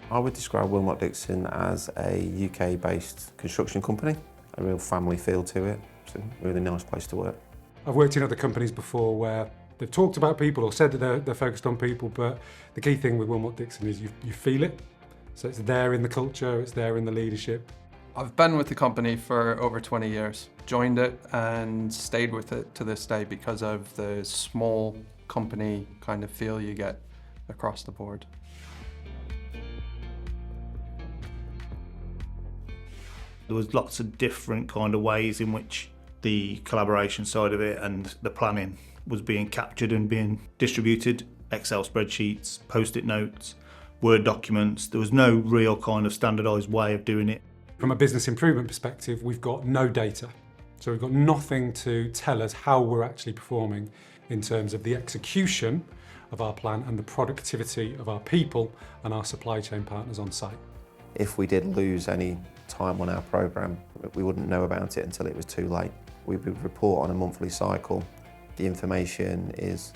I would describe Willmott Dixon as a UK-based construction company, a real family feel to it. It's a really nice place to work. I've worked in other companies before where they've talked about people or said that they're focused on people, but the key thing with Willmott Dixon is you feel it. So it's there in the culture, it's there in the leadership. I've been with the company for over 20 years, joined it and stayed with it to this day because of the small company kind of feel you get across the board. There was lots of different kind of ways in which the collaboration side of it and the planning was being captured and being distributed. Excel spreadsheets, post-it notes, Word documents. There was no real kind of standardised way of doing it. From a business improvement perspective, we've got no data. So we've got nothing to tell us how we're actually performing in terms of the execution of our plan and the productivity of our people and our supply chain partners on site. If we did lose any time on our programme, we wouldn't know about it until it was too late. We would report on a monthly cycle. The information is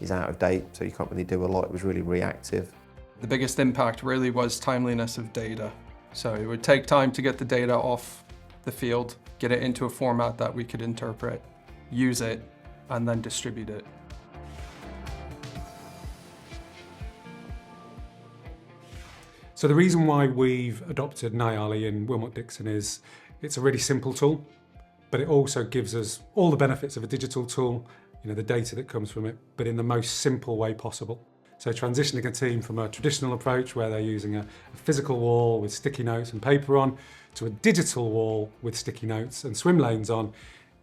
out of date, so you can't really do a lot. It was really reactive. The biggest impact really was timeliness of data. So it would take time to get the data off the field, get it into a format that we could interpret, use it, and then distribute it. So the reason why we've adopted Nialli in Willmott Dixon is it's a really simple tool, but it also gives us all the benefits of a digital tool, the data that comes from it, but in the most simple way possible. So transitioning a team from a traditional approach where they're using a physical wall with sticky notes and paper on to a digital wall with sticky notes and swim lanes on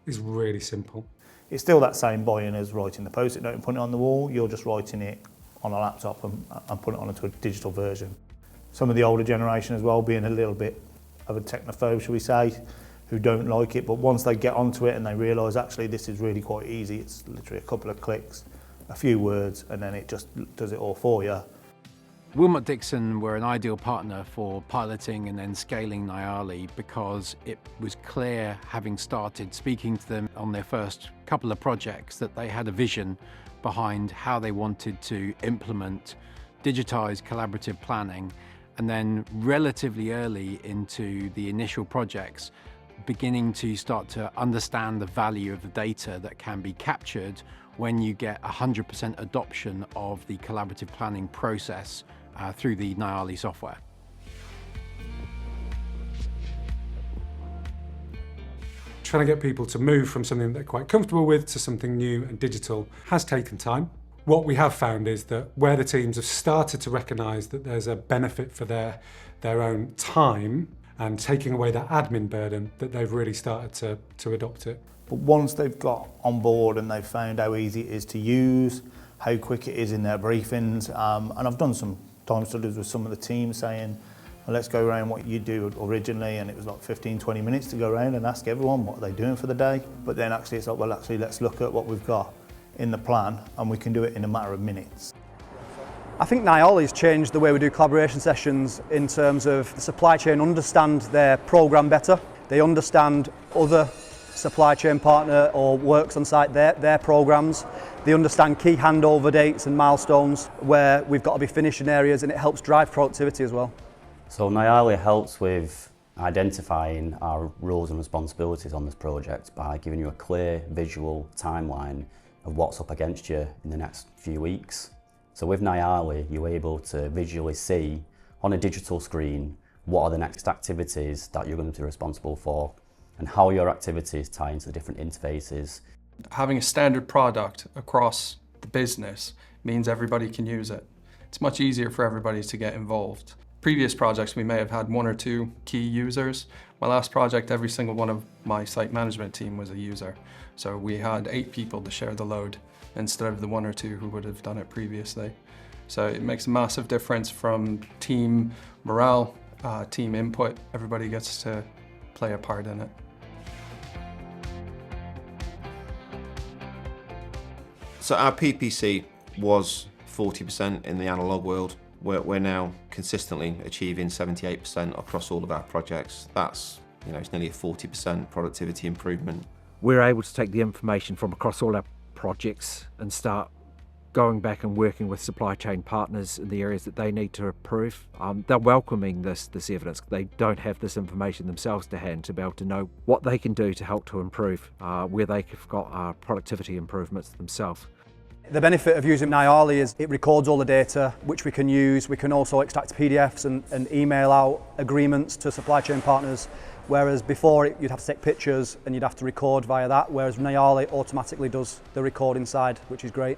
is really simple. It's still that same buy-in as writing the post-it note and putting it on the wall. You're just writing it on a laptop and putting it onto a digital version. Some of the older generation as well being a little bit of a technophobe, shall we say, who don't like it, but once they get onto it and they realise actually this is really quite easy, it's literally a couple of clicks, a few words, and then it just does it all for you. Wilmott Dixon were an ideal partner for piloting and then scaling Nialli because it was clear, having started speaking to them on their first couple of projects, that they had a vision behind how they wanted to implement digitised collaborative planning, and then relatively early into the initial projects, beginning to start to understand the value of the data that can be captured when you get 100% adoption of the collaborative planning process through the Nialli software. Trying to get people to move from something they're quite comfortable with to something new and digital has taken time. What we have found is that where the teams have started to recognise that there's a benefit for their own time and taking away that admin burden, that they've really started to adopt it. But once they've got on board and they've found how easy it is to use, how quick it is in their briefings, and I've done some time studies with some of the teams saying, well, let's go around what you do originally, and it was like 15-20 minutes to go around and ask everyone what are they doing for the day. But then actually it's like, well, actually let's look at what we've got in the plan and we can do it in a matter of minutes. I think Nialli's changed the way we do collaboration sessions in terms of the supply chain understand their programme better. They understand other supply chain partner or works on site their programmes. They understand key handover dates and milestones where we've got to be finishing areas, and it helps drive productivity as well. So Nialli helps with identifying our roles and responsibilities on this project by giving you a clear visual timeline of what's up against you in the next few weeks. So with Nialli, you're able to visually see on a digital screen what are the next activities that you're going to be responsible for and how your activities tie into the different interfaces. Having a standard product across the business means everybody can use it. It's much easier for everybody to get involved. Previous projects, we may have had 1 or 2 key users. My last project, every single one of my site management team was a user. So we had 8 people to share the load instead of the 1 or 2 who would have done it previously. So it makes a massive difference from team morale, team input. Everybody gets to play a part in it. So our PPC was 40% in the analogue world. We're now consistently achieving 78% across all of our projects. That's, it's nearly a 40% productivity improvement. We're able to take the information from across all our projects and start going back and working with supply chain partners in the areas that they need to improve. They're welcoming this evidence. They don't have this information themselves to hand to be able to know what they can do to help to improve, where they've got productivity improvements themselves. The benefit of using Nialli is it records all the data which we can use. We can also extract PDFs and email out agreements to supply chain partners, whereas before you'd have to take pictures and you'd have to record via that, whereas Nialli automatically does the recording side, which is great.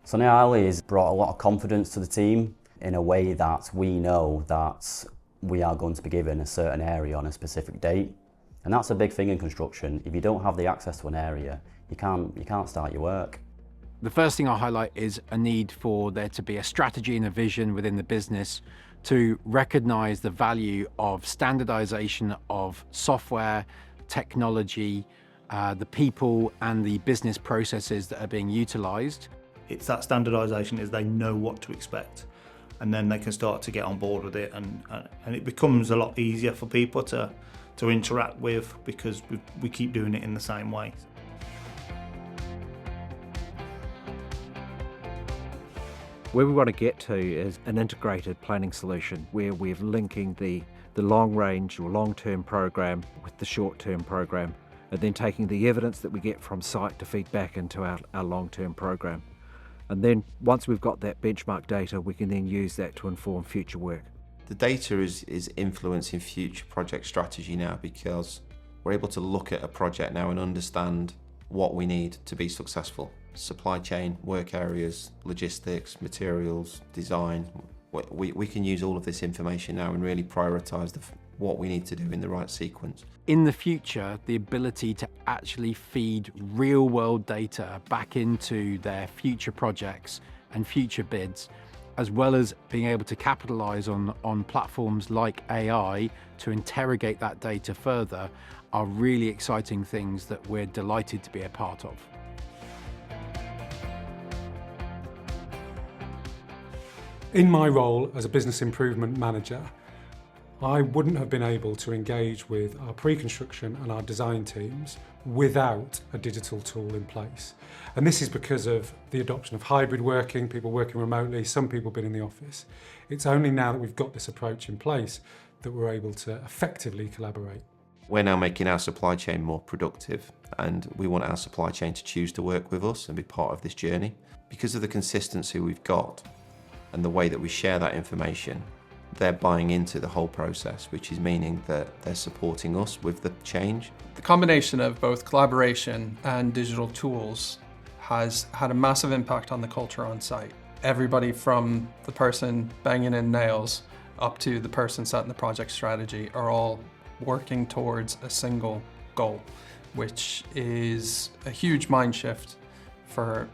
So Nialli has brought a lot of confidence to the team in a way that we know that we are going to be given a certain area on a specific date. And that's a big thing in construction. If you don't have the access to an area, you can't start your work. The first thing I'll highlight is a need for there to be a strategy and a vision within the business to recognise the value of standardisation of software, technology, the people and the business processes that are being utilised. It's that standardisation is they know what to expect, and then they can start to get on board with it, and it becomes a lot easier for people to interact with because we keep doing it in the same way. Where we want to get to is an integrated planning solution where we're linking the long range or long-term program with the short-term program, and then taking the evidence that we get from site to feed back into our long-term program. And then once we've got that benchmark data, we can then use that to inform future work. The data is influencing future project strategy now because we're able to look at a project now and understand what we need to be successful. Supply chain, work areas, logistics, materials, design. We can use all of this information now and really prioritise what we need to do in the right sequence. In the future, the ability to actually feed real-world data back into their future projects and future bids, as well as being able to capitalise on platforms like AI to interrogate that data further, are really exciting things that we're delighted to be a part of. In my role as a business improvement manager, I wouldn't have been able to engage with our pre-construction and our design teams without a digital tool in place. And this is because of the adoption of hybrid working, people working remotely, some people been in the office. It's only now that we've got this approach in place that we're able to effectively collaborate. We're now making our supply chain more productive, and we want our supply chain to choose to work with us and be part of this journey. Because of the consistency we've got and the way that we share that information, they're buying into the whole process, which is meaning that they're supporting us with the change. The combination of both collaboration and digital tools has had a massive impact on the culture on site. Everybody from the person banging in nails up to the person setting the project strategy are all working towards a single goal, which is a huge mind shift for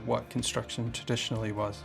what construction traditionally was.